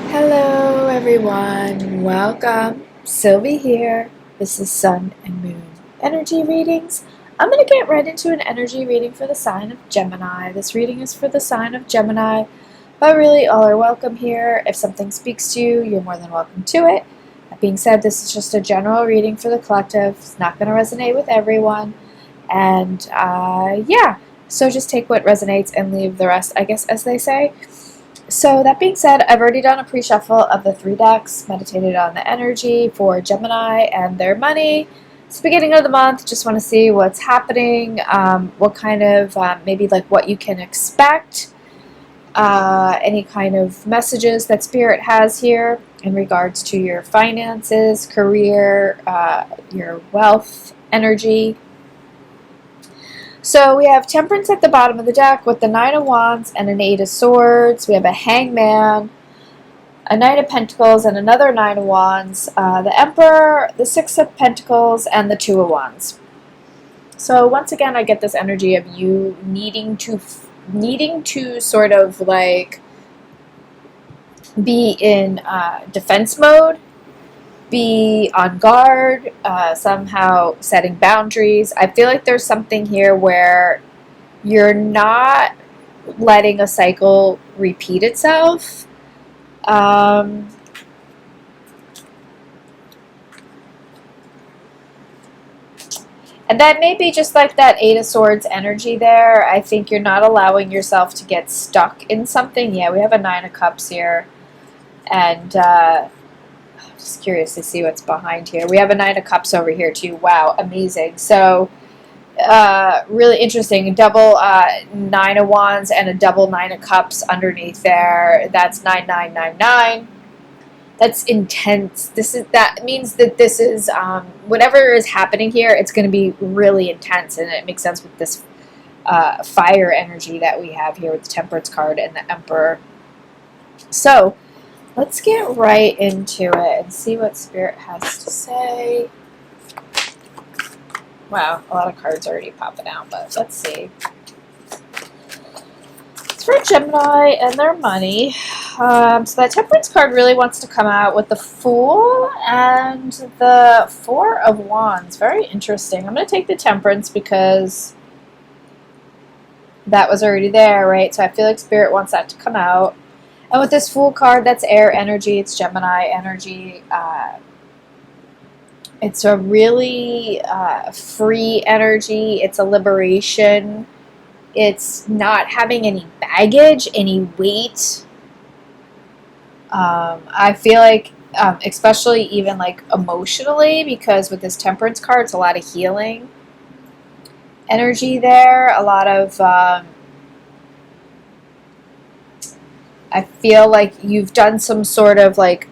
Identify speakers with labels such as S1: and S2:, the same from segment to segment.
S1: Hello everyone, welcome. Sylvie here. This is Sun and Moon energy readings. I'm going to get right into an energy reading for the sign of Gemini. This reading is for the sign of Gemini, but really all are welcome here. If something speaks to you, you're more than welcome to it. That being said, this is just a general reading for the collective. It's not going to resonate with everyone. And yeah, so just take what resonates and leave the rest, I guess, as they say. So that being said, I've already done a pre-shuffle of the 3 decks, meditated on the energy for Gemini and their money. It's the beginning of the month, just want to see what's happening, what kind of, maybe like what you can expect, any kind of messages that Spirit has here in regards to your finances, career, your wealth, energy. So we have Temperance at the bottom of the deck with the 9 of Wands and an 8 of Swords. We have a Hangman, a Knight of Pentacles, and another 9 of Wands, the Emperor, the 6 of Pentacles, and the 2 of Wands. So once again, I get this energy of you needing to sort of like be in defense mode, be on guard, somehow setting boundaries. I feel like there's something here where you're not letting a cycle repeat itself. And that may be just like that 8 of Swords energy there. I think you're not allowing yourself to get stuck in something. Yeah, we have a 9 of Cups here. And just curious to see what's behind here. We have a 9 of Cups over here too. Wow, amazing. So really interesting. Double 9 of Wands and a double 9 of Cups underneath there. That's 9999. That's intense. That means that this is whatever is happening here. It's going to be really intense, and it makes sense with this fire energy that we have here with the Temperance card and the Emperor. So let's get right into it and see what Spirit has to say. Wow, a lot of cards already popping out, but let's see. It's for Gemini and their money. So that Temperance card really wants to come out with the Fool and the 4 of Wands. Very interesting. I'm going to take the Temperance because that was already there, right? So I feel like Spirit wants that to come out. And with this Fool card, that's air energy. It's Gemini energy. It's a really free energy. It's a liberation. It's not having any baggage, any weight. I feel like, especially even like emotionally, because with this Temperance card, it's a lot of healing energy there. A lot of... I feel like you've done some sort of like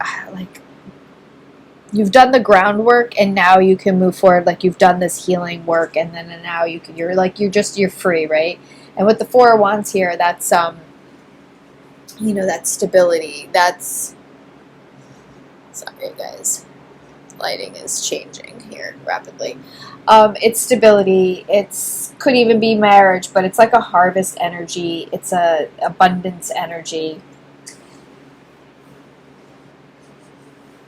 S1: you've done the groundwork, and now you can move forward. Like you've done this healing work, and then now you're free, right? And with the 4 of Wands here, that's that's stability. That's, sorry guys, lighting is changing here rapidly. It's stability. Could even be marriage, but it's like a harvest energy. It's a abundance energy.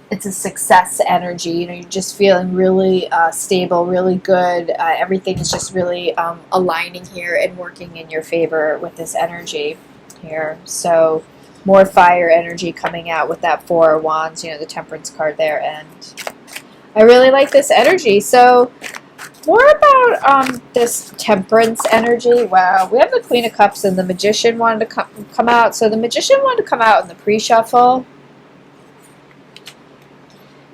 S1: It's a success energy. You're just feeling really stable, really good. Everything is just really aligning here and working in your favor with this energy here. So more fire energy coming out with that 4 of Wands, the Temperance card there. And I really like this energy. So more about this Temperance energy. Wow, we have the Queen of Cups and the Magician wanted to come out. So the Magician wanted to come out in the pre-shuffle.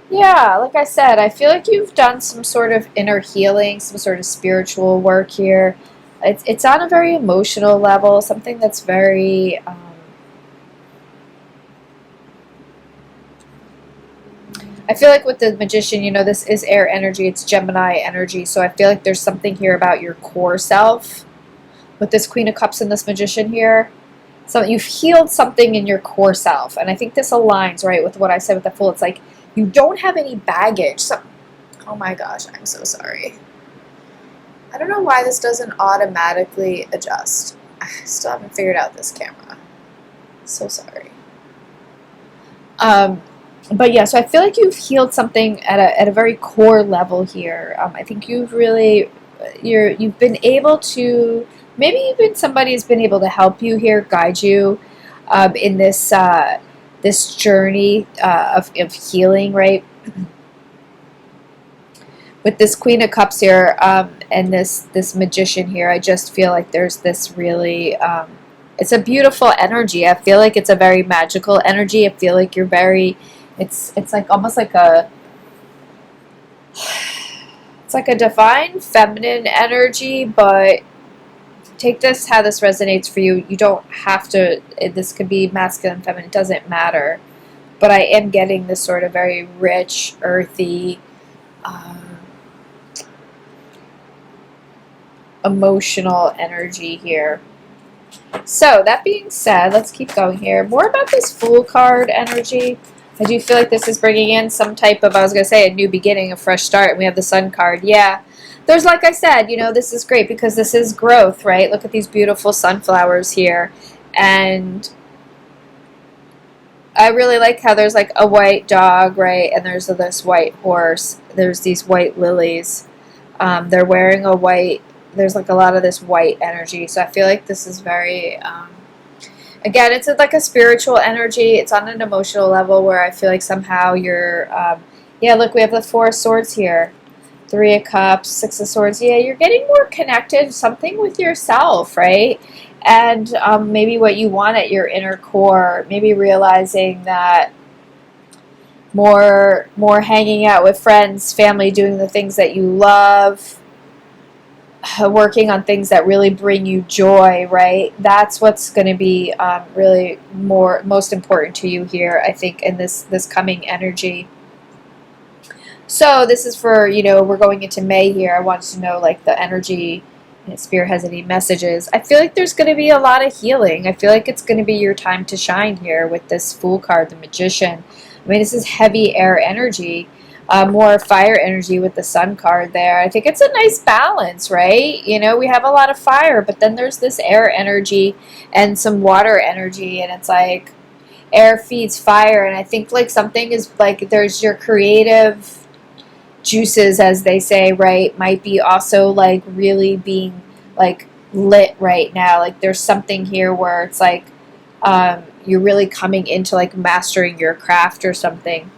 S1: Yeah, like I said, I feel like you've done some sort of inner healing, some sort of spiritual work here. It's on a very emotional level, something that's very... I feel like with the Magician, this is air energy, it's Gemini energy, so I feel like there's something here about your core self. With this Queen of Cups and this Magician here, so you've healed something in your core self, and I think this aligns, right, with what I said with the Fool. It's like you don't have any baggage. Oh my gosh, I'm so sorry. I don't know why this doesn't automatically adjust. I still haven't figured out this camera. So sorry. But yeah, so I feel like you've healed something at a very core level here. I think you've really you've been able to, maybe even somebody's been able to help you here, guide you in this journey of healing, right? With this Queen of Cups here and this Magician here, I just feel like there's this really it's a beautiful energy. I feel like it's a very magical energy. I feel like you're very, it's like almost like a, it's like a divine feminine energy, but take this how this resonates for you. You don't have to, this could be masculine, feminine, it doesn't matter. But I am getting this sort of very rich, earthy, emotional energy here. So that being said, let's keep going here. More about this Fool card energy. I do feel like this is bringing in some type of, I was going to say, a new beginning, a fresh start. And we have the Sun card. Yeah. There's, like I said, you know, this is great because this is growth, right? Look at these beautiful sunflowers here. And I really like how there's like a white dog, right? And there's this white horse. There's these white lilies. They're wearing a white, there's like a lot of this white energy. So I feel like this is very, again, it's like a spiritual energy. It's on an emotional level where I feel like somehow you're, yeah, look, we have the Four of Swords here. Three of Cups, Six of Swords. Yeah, you're getting more connected, something with yourself, right? And maybe what you want at your inner core, maybe realizing that more hanging out with friends, family, doing the things that you love, working on things that really bring you joy, right? That's what's going to be really most important to you here, I think, in this coming energy. So this is for, you know, we're going into May here. I wanted to know, like, the energy, if Spirit has any messages. I feel like there's going to be a lot of healing. I feel like it's going to be your time to shine here with this Fool card, the Magician. I mean, this is heavy air energy, more fire energy with the Sun card there. I think it's a nice balance, right? You know, we have a lot of fire, but then there's this air energy and some water energy, and it's like air feeds fire. And I think, like, something is like, there's your creative juices, as they say, right, might be also like really being like lit right now. Like there's something here where it's like you're really coming into like mastering your craft or something.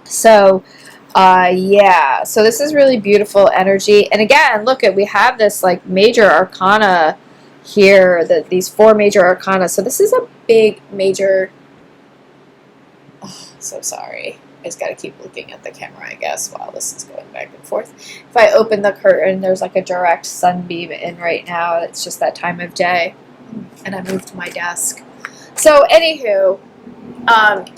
S1: So yeah, so this is really beautiful energy. And again, look at, we have this like major arcana here, these four major arcana. So this is a big major, oh, so sorry, I just got to keep looking at the camera, I guess, while this is going back and forth. If I open the curtain, there's like a direct sunbeam in right now. It's just that time of day. And I moved my desk. So, anywho,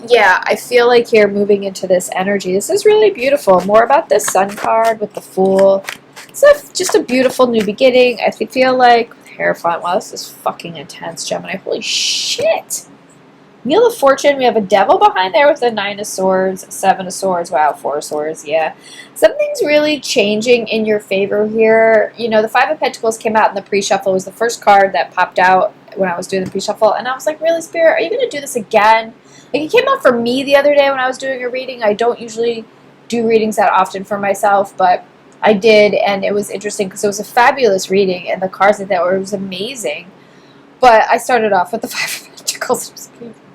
S1: yeah, I feel like here moving into this energy. This is really beautiful. More about this Sun card with the Fool. It's just a beautiful new beginning. I feel like, Hierophant, wow, this is fucking intense, Gemini. Holy shit. Wheel of Fortune, we have a Devil behind there with a 9 of Swords, 7 of Swords, wow, 4 of Swords, yeah. Something's really changing in your favor here. You know, the 5 of Pentacles came out in the pre-shuffle. It was the first card that popped out when I was doing the pre-shuffle, and I was like, really, Spirit, are you going to do this again? Like, it came out for me the other day when I was doing a reading. I don't usually do readings that often for myself, but I did, and it was interesting because it was a fabulous reading, and the cards that were, it was amazing. But I started off with the 5 of Pentacles.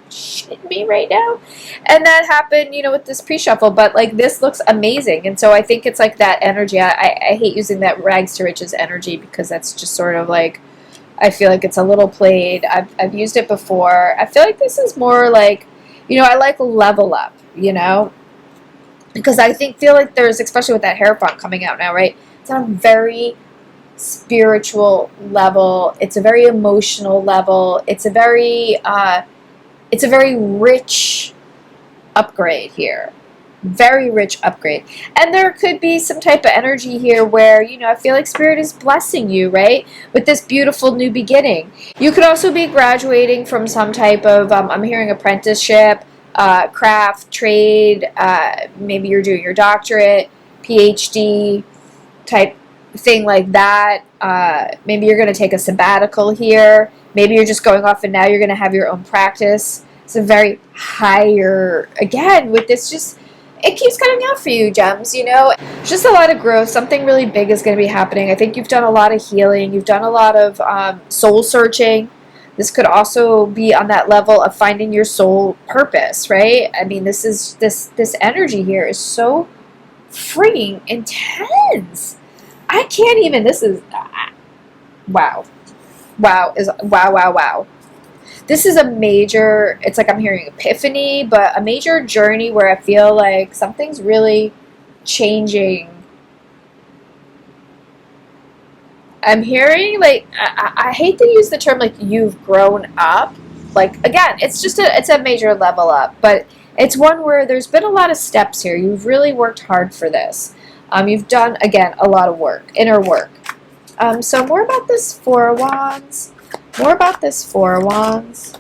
S1: Shit me right now, and that happened, you know, with this pre-shuffle, but like this looks amazing. And so I think it's like that energy. I hate using that rags to riches energy because that's just sort of like, I feel like it's a little played. I've used it before. I feel like this is more like, you know, I like level up, you know, because I feel like there's, especially with that Hierophant coming out now, right, it's on a very spiritual level, it's a very emotional level, it's a very rich upgrade here. Very rich upgrade. And there could be some type of energy here where, you know, I feel like Spirit is blessing you, right? With this beautiful new beginning. You could also be graduating from some type of, I'm hearing apprenticeship, craft, trade, maybe you're doing your doctorate, PhD type thing like that. Maybe you're going to take a sabbatical here. Maybe you're just going off and now you're going to have your own practice. It's a very higher, again, with this just, it keeps coming out for you, gems, you know. Just a lot of growth. Something really big is going to be happening. I think you've done a lot of healing. You've done a lot of soul searching. This could also be on that level of finding your soul purpose, right? I mean, this energy here is so freaking intense. I can't even, this is, wow. Wow is, wow, wow, wow. This is a major, it's like I'm hearing epiphany, but a major journey where I feel like something's really changing. I'm hearing, like, I hate to use the term, like, you've grown up. Like, again, it's a major level up, but it's one where there's been a lot of steps here. You've really worked hard for this. You've done, again, a lot of work, inner work. So more about this Four of Wands. More about this Four of Wands.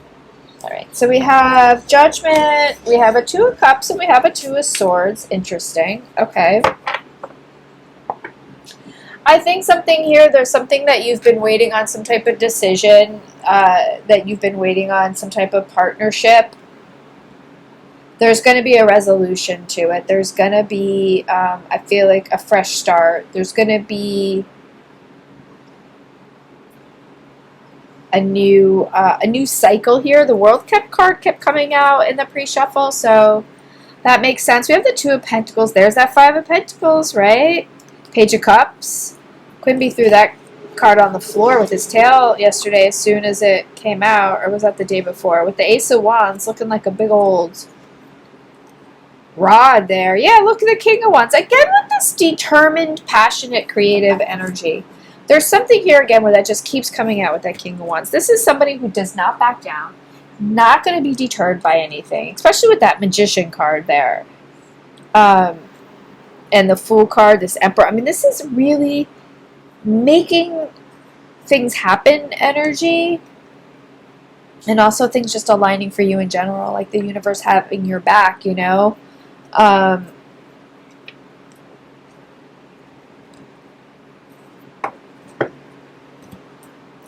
S1: All right, so we have Judgment, we have a Two of Cups, and we have a Two of Swords. Interesting. Okay. I think something here, there's something that you've been waiting on, some type of decision, that you've been waiting on, some type of partnership. There's going to be a resolution to it. There's going to be, I feel like, a fresh start. There's going to be a new cycle here. The World card kept coming out in the pre-shuffle, so that makes sense. We have the Two of Pentacles. There's that Five of Pentacles, right? Page of Cups. Quimby threw that card on the floor with his tail yesterday as soon as it came out, or was that the day before? With the Ace of Wands looking like a big old rod there. Yeah, look at the King of Wands. Again, with this determined, passionate, creative energy. There's something here again where that just keeps coming out with that King of Wands. This is somebody who does not back down, not going to be deterred by anything, especially with that Magician card there. And the Fool card, this Emperor. I mean, this is really making things happen energy, and also things just aligning for you in general, like the universe having your back, you know. I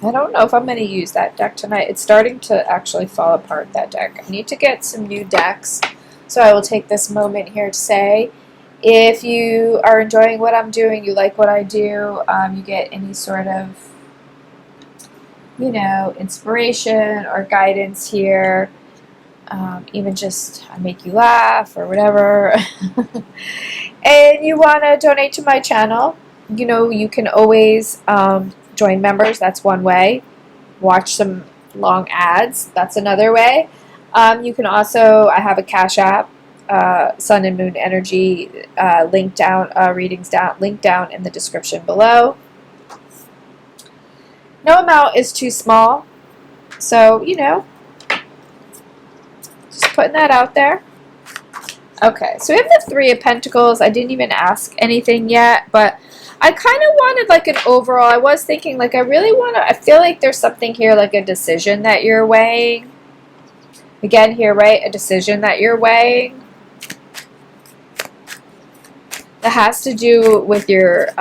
S1: don't know if I'm going to use that deck tonight. It's starting to actually fall apart, that deck. I need to get some new decks, so I will take this moment here to say, if you are enjoying what I'm doing, you like what I do, you get any sort of, you know, inspiration or guidance here, even just I make you laugh or whatever, and you want to donate to my channel, you know, you can always join members. That's one way. Watch some long ads. That's another way. You can also, I have a Cash App, Sun and Moon Energy, link down, readings down, link down in the description below. No amount is too small, so, you know, just putting that out there. Okay, so we have the Three of Pentacles. I didn't even ask anything yet, but I kind of wanted like an overall, I was thinking like I really want to, I feel like there's something here like a decision that you're weighing. Again here, right, a decision that you're weighing. That has to do with your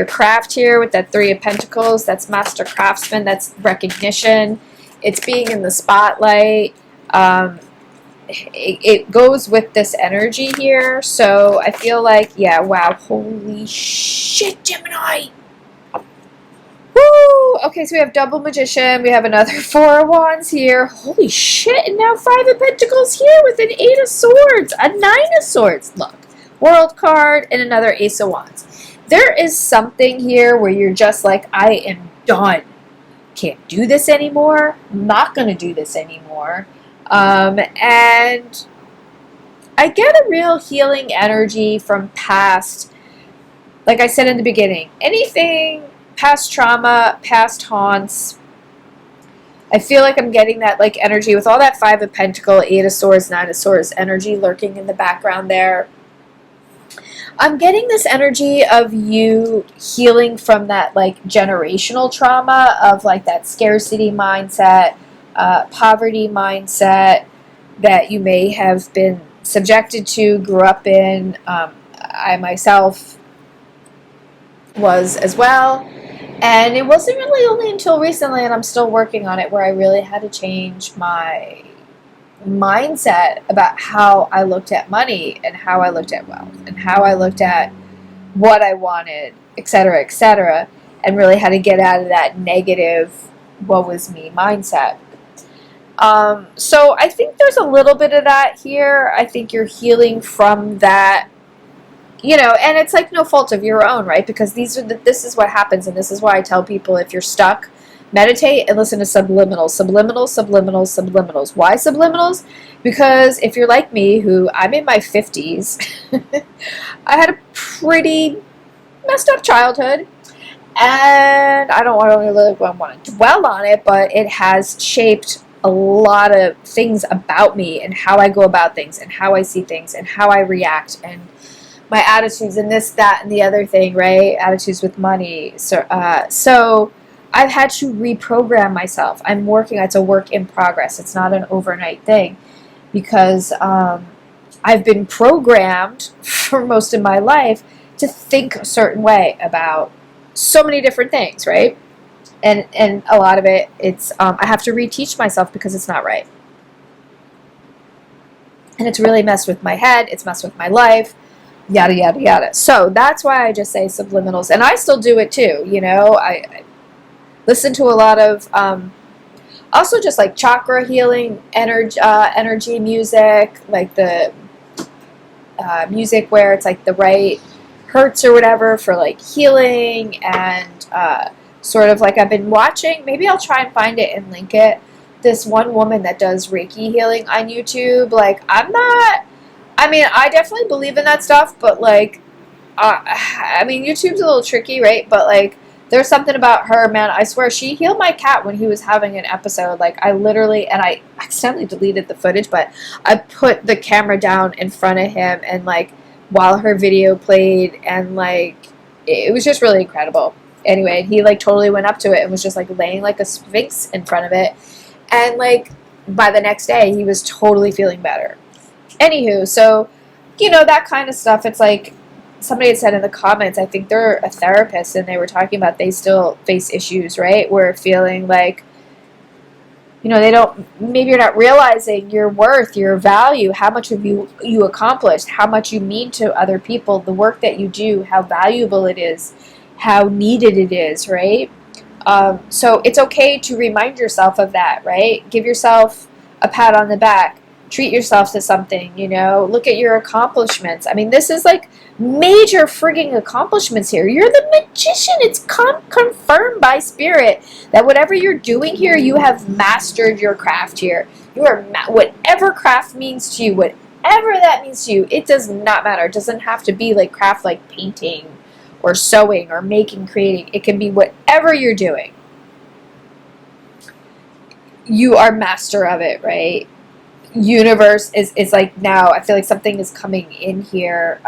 S1: craft here with that Three of Pentacles. That's master craftsman. That's recognition. It's being in the spotlight. It goes with this energy here. So I feel like, yeah, wow, holy shit, Gemini. Woo! Okay, so we have double Magician. We have another Four of Wands here. Holy shit, and now Five of Pentacles here with an Eight of Swords, a Nine of Swords. Look. World card, and another Ace of Wands. There is something here where you're just like, I am done. Can't do this anymore. I'm not going to do this anymore. And I get a real healing energy from past, like I said in the beginning, anything, past trauma, past haunts. I feel like I'm getting that like energy with all that Five of Pentacles, Eight of Swords, Nine of Swords energy lurking in the background there. I'm getting this energy of you healing from that like generational trauma of like that scarcity mindset, poverty mindset that you may have been subjected to, grew up in. I myself was as well. And it wasn't really only until recently, and I'm still working on it, where I really had to change my mindset about how I looked at money and how I looked at wealth and how I looked at what I wanted, etc., and really how to get out of that negative, woe is me mindset. So I think there's a little bit of that here. I think you're healing from that, and it's like no fault of your own, right? Because this is what happens, and this is why I tell people, if you're stuck, meditate and listen to subliminals. Why subliminals? Because if you're like me, who I'm in my 50s, I had a pretty messed up childhood, and I don't want to dwell on it, but it has shaped a lot of things about me and how I go about things and how I see things and how I react and my attitudes and this, that, and the other thing, right? Attitudes with money. So I've had to reprogram myself. It's a work in progress. It's not an overnight thing, because I've been programmed for most of my life to think a certain way about so many different things, right? And a lot of it, it's I have to reteach myself because it's not right. And it's really messed with my head. It's messed with my life. Yada, yada, yada. So that's why I just say subliminals. And I still do it too, I listen to a lot of, also just like chakra healing, energy music, like the music where it's like the right hertz or whatever for like healing, and sort of like I've been watching, maybe I'll try and find it and link it, this one woman that does Reiki healing on YouTube. Like, I definitely believe in that stuff, but like, YouTube's a little tricky, right? But like, there's something about her, man. I swear, she healed my cat when he was having an episode. Like, I accidentally deleted the footage, but I put the camera down in front of him, and like, while her video played, and like, it was just really incredible. Anyway, he like totally went up to it and was just like laying like a sphinx in front of it. And like, by the next day, he was totally feeling better. Anywho, so, that kind of stuff, it's like, somebody had said in the comments, I think they're a therapist, and they were talking about they still face issues, right? Where feeling like, maybe you're not realizing your worth, your value, how much of you accomplished, how much you mean to other people, the work that you do, how valuable it is, how needed it is, right? So it's okay to remind yourself of that, right? Give yourself a pat on the back. Treat yourself to something, look at your accomplishments. This is like major frigging accomplishments here. You're the magician. It's confirmed by spirit that whatever you're doing here, you have mastered your craft here. You are, whatever craft means to you, whatever that means to you, it does not matter. It doesn't have to be like craft like painting or sewing or making, creating. It can be whatever you're doing. You are master of it, right? Universe is like, now I feel like something is coming in here.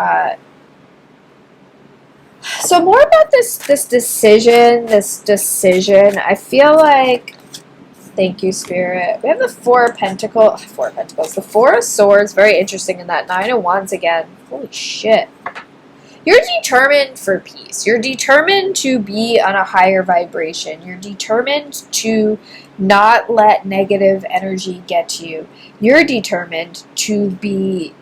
S1: So more about this decision. I feel like, thank you, Spirit. We have the Four of Pentacles, the Four of Swords, very interesting in that. Nine of Wands again. Holy shit. You're determined for peace. You're determined to be on a higher vibration. You're determined to not let negative energy get to you. You're determined to be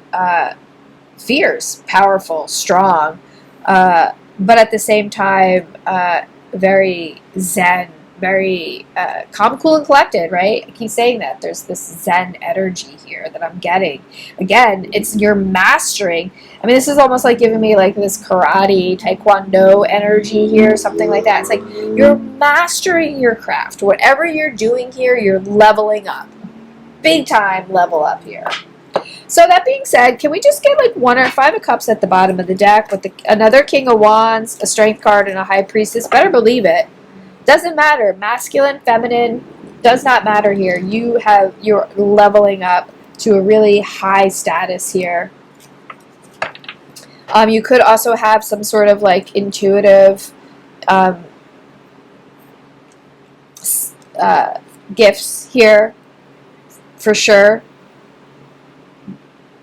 S1: fierce, powerful, strong, but at the same time, very zen, very calm, cool, and collected, right? I keep saying that. There's this zen energy here that I'm getting. Again, it's you're mastering. This is almost like giving me like this karate, taekwondo energy here, something like that. It's like you're mastering your craft. Whatever you're doing here, you're leveling up. Big time level up here. So that being said, can we just get like Five of Cups at the bottom of the deck with another King of Wands, a Strength card, and a High Priestess? Better believe it. Doesn't matter. Masculine, feminine, does not matter here. You're leveling up to a really high status here. You could also have some sort of like intuitive gifts here, for sure.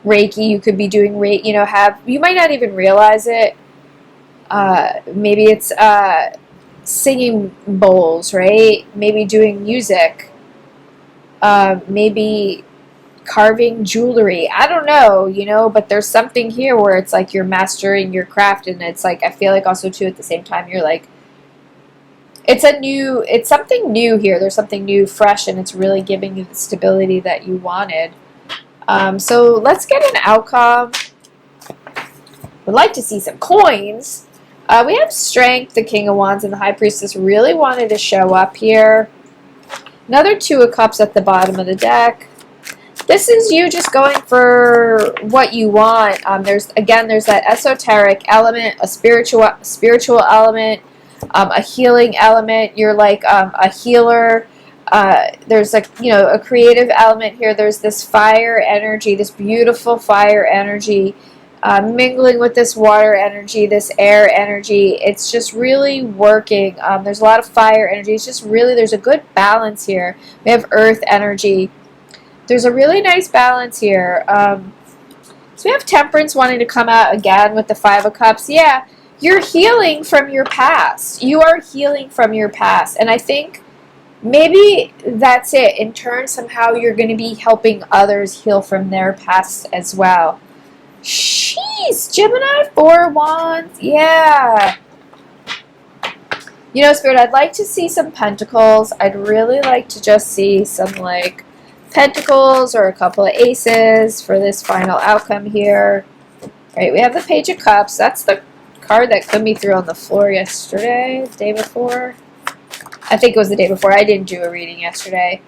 S1: Reiki, you could be doing Reiki, you might not even realize it. Maybe it's singing bowls, right? Maybe doing music. Maybe carving jewelry. I don't know, you know, but there's something here where it's like you're mastering your craft, and it's like, I feel like also too at the same time you're like, it's something new here. There's something new, fresh, and it's really giving you the stability that you wanted. So let's get an outcome. Would like to see some coins. We have Strength, the King of Wands, and the High Priestess really wanted to show up here. Another Two of Cups at the bottom of the deck. This is you just going for what you want. There's that esoteric element, a spiritual element, a healing element. You're like a healer. There's like, you know, a creative element here. There's this fire energy, this beautiful fire energy, mingling with this water energy, this air energy. It's just really working. There's a lot of fire energy. It's just really, there's a good balance here. We have earth energy. There's a really nice balance here. So we have Temperance wanting to come out again with the Five of Cups. Yeah, you're healing from your past. You are healing from your past. And I think maybe that's it. In turn, somehow you're going to be helping others heal from their past as well. Jeez, Gemini, Four of Wands. Yeah. You know, Spirit, I'd like to see some Pentacles. I'd really like to just see some, like, Pentacles or a couple of Aces for this final outcome here. All right, we have the Page of Cups. That's the card that Kumi threw on the floor yesterday, the day before. I think it was the day before. I didn't do a reading yesterday.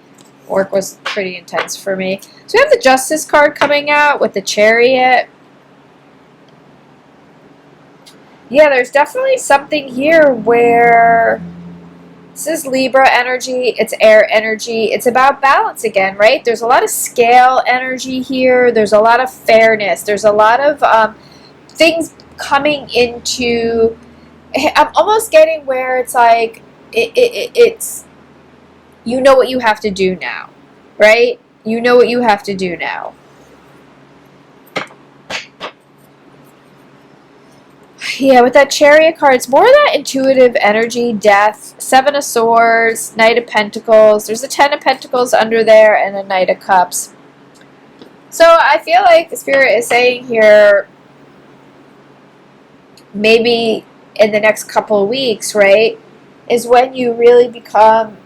S1: Work was pretty intense for me. So we have the Justice card coming out with the Chariot. Yeah, there's definitely something here where this is Libra energy, it's air energy, it's about balance again, right? There's a lot of scale energy here, there's a lot of fairness, there's a lot of things coming into, I'm almost getting where it's like, it's, you know what you have to do now, right? You know what you have to do now. Yeah, with that Chariot card, it's more of that intuitive energy, death, Seven of Swords, Knight of Pentacles. There's a Ten of Pentacles under there and a Knight of Cups. So I feel like the Spirit is saying here, maybe in the next couple of weeks, right, is when you really become,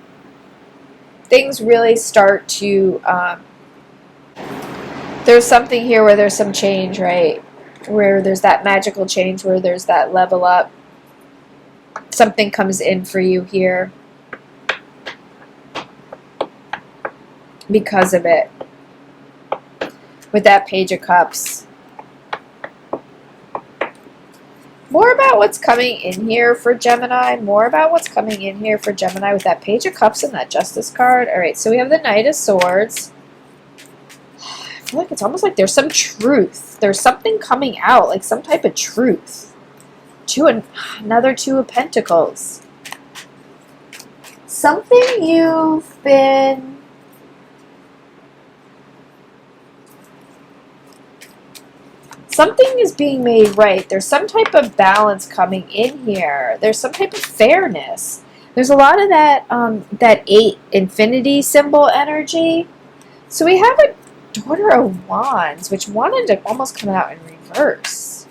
S1: things really start to, there's something here where there's some change, right? Where there's that magical change, where there's that level up. Something comes in for you here because of it. With that Page of Cups. More about what's coming in here for Gemini. More about what's coming in here for Gemini with that Page of Cups and that Justice card. Alright, so we have the Knight of Swords. I feel like it's almost like there's some truth. There's something coming out, like some type of truth. Another Two of Pentacles. Something you've been... Something is being made right. There's some type of balance coming in here. There's some type of fairness. There's a lot of that, that 8 infinity symbol energy. So we have a Daughter of Wands, which wanted to almost come out in reverse.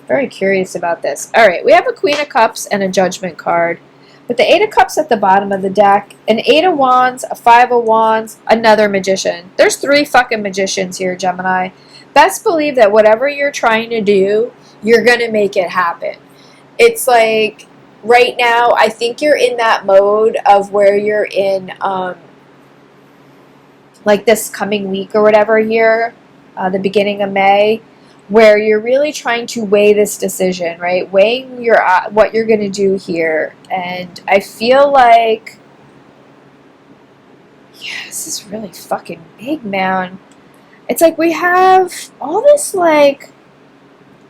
S1: Very curious about this. Alright, we have a Queen of Cups and a Judgment card. With the Eight of Cups at the bottom of the deck, an Eight of Wands, a Five of Wands, another Magician. There's 3 fucking Magicians here, Gemini. Best believe that whatever you're trying to do, you're going to make it happen. It's like, right now, I think you're in that mode of where you're in, like this coming week or whatever here, the beginning of May, where you're really trying to weigh this decision, right? Weighing your what you're going to do here. And I feel like, yeah, this is really fucking big, man. It's like we have all this, like,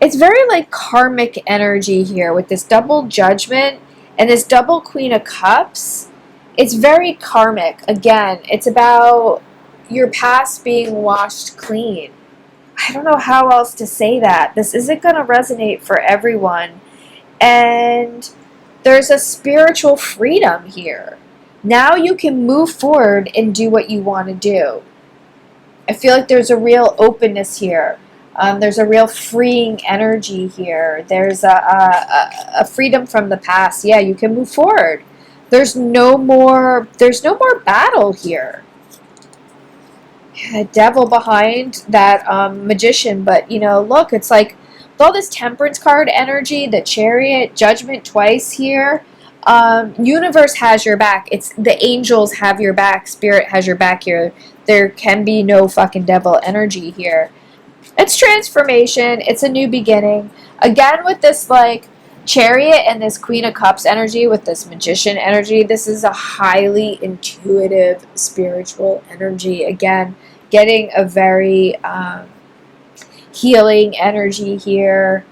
S1: it's very like karmic energy here with this double Judgment and this double Queen of Cups. It's very karmic. Again, it's about your past being washed clean. I don't know how else to say that. This isn't going to resonate for everyone. And there's a spiritual freedom here. Now you can move forward and do what you want to do. I feel like there's a real openness here. There's a real freeing energy here. There's a freedom from the past. Yeah, you can move forward. There's no more battle here. Devil behind that magician, but you know, look, it's like with all this temperance card energy, the chariot, judgment twice here. Universe has your back. It's the angels have your back. Spirit has your back here. There can be no fucking devil energy here. It's transformation. It's a new beginning. Again, with this like chariot and this Queen of Cups energy, with this magician energy, this is a highly intuitive spiritual energy. Again, getting a very healing energy here.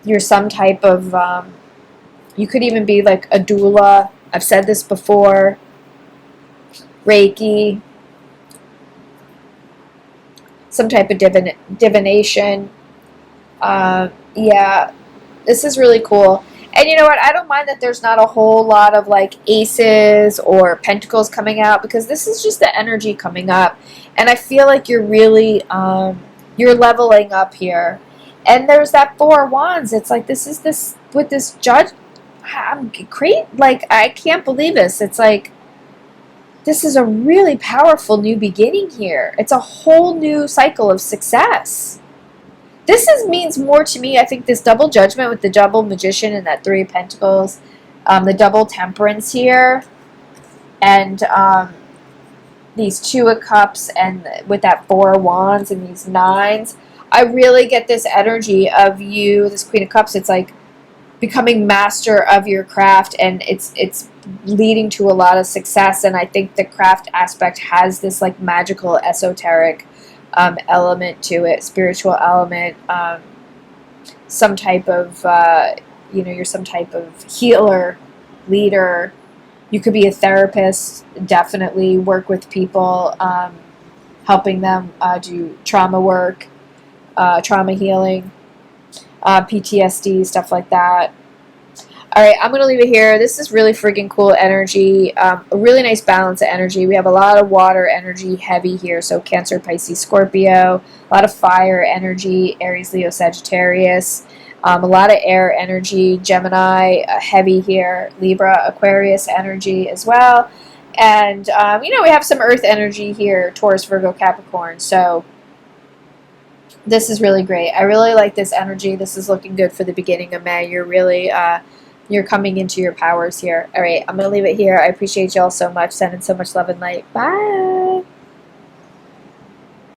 S1: You're some type of you could even be like a doula. I've said this before. Reiki. Some type of divination. Yeah, this is really cool. And you know what? I don't mind that there's not a whole lot of like aces or pentacles coming out, because this is just the energy coming up. And I feel like you're really, you're leveling up here. And there's that Four of Wands. It's like this with this judge. I'm great. Like, I can't believe this. It's like, this is a really powerful new beginning here. It's a whole new cycle of success. This means more to me. I think this double judgment with the double magician and that Three of Pentacles, the double temperance here, and these Two of Cups, and with that Four of Wands and these nines. I really get this energy of you, this Queen of Cups. It's like becoming master of your craft, and it's leading to a lot of success. And I think the craft aspect has this like magical, esoteric element to it, spiritual element, some type of you know, you're some type of healer, leader. You could be a therapist, definitely work with people, helping them do trauma work, trauma healing, PTSD, stuff like that. Alright, I'm going to leave it here. This is really friggin' cool energy. A really nice balance of energy. We have a lot of water energy heavy here. So Cancer, Pisces, Scorpio. A lot of fire energy. Aries, Leo, Sagittarius. A lot of air energy. Gemini, heavy here. Libra, Aquarius energy as well. And, you know, we have some earth energy here. Taurus, Virgo, Capricorn. So this is really great. I really like this energy. This is looking good for the beginning of May. You're really... you're coming into your powers here. All right, I'm going to leave it here. I appreciate y'all so much. Sending so much love and light. Bye.